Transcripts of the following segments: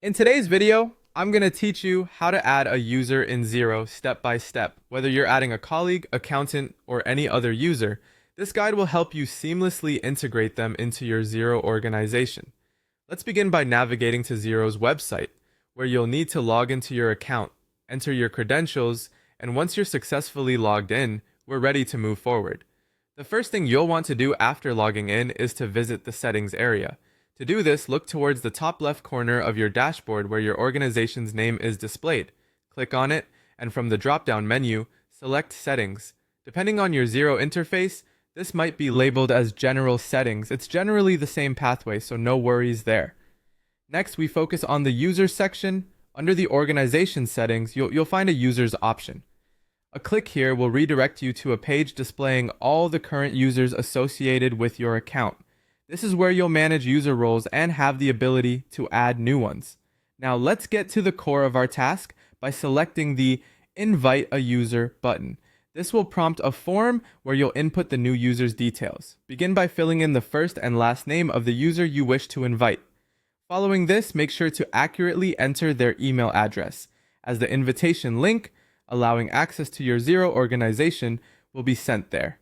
In today's video, I'm going to teach you how to add a user in Xero step by step. Whether you're adding a colleague, accountant, or any other user, this guide will help you seamlessly integrate them into your Xero organization. Let's begin by navigating to Xero's website, where you'll need to log into your account, enter your credentials, and once you're successfully logged in, we're ready to move forward. The first thing you'll want to do after logging in is to visit the settings area. To do this, look towards the top left corner of your dashboard where your organization's name is displayed. Click on it, and from the drop-down menu, select Settings. Depending on your Xero interface, this might be labeled as General Settings. It's generally the same pathway, so no worries there. Next, we focus on the Users section. Under the Organization settings, you'll find a Users option. A click here will redirect you to a page displaying all the current users associated with your account. This is where you'll manage user roles and have the ability to add new ones. Now let's get to the core of our task by selecting the Invite a User button. This will prompt a form where you'll input the new user's details. Begin by filling in the first and last name of the user you wish to invite. Following this, make sure to accurately enter their email address, as the invitation link, allowing access to your Xero organization, will be sent there.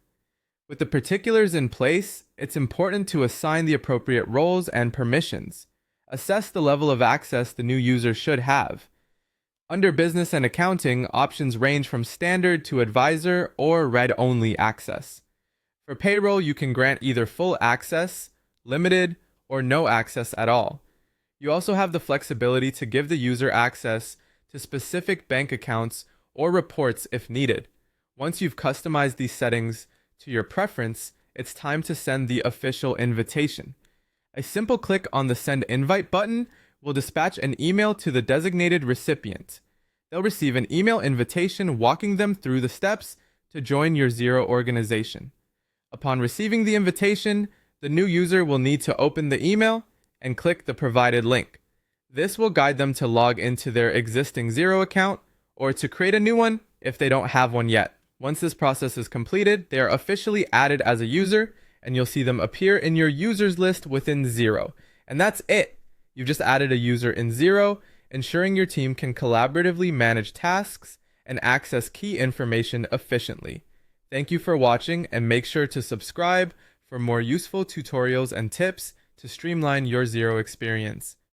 With the particulars in place, it's important to assign the appropriate roles and permissions. Assess the level of access the new user should have. Under Business and Accounting, options range from Standard to Advisor or Read-Only access. For Payroll, you can grant either full access, limited, or no access at all. You also have the flexibility to give the user access to specific bank accounts or reports if needed. Once you've customized these settings to your preference, it's time to send the official invitation. A simple click on the Send Invite button will dispatch an email to the designated recipient. They'll receive an email invitation walking them through the steps to join your Xero organization. Upon receiving the invitation, the new user will need to open the email and click the provided link. This will guide them to log into their existing Xero account or to create a new one if they don't have one yet. Once this process is completed, they are officially added as a user, and you'll see them appear in your users list within Xero. And that's it. You've just added a user in Xero, ensuring your team can collaboratively manage tasks and access key information efficiently. Thank you for watching, and make sure to subscribe for more useful tutorials and tips to streamline your Xero experience.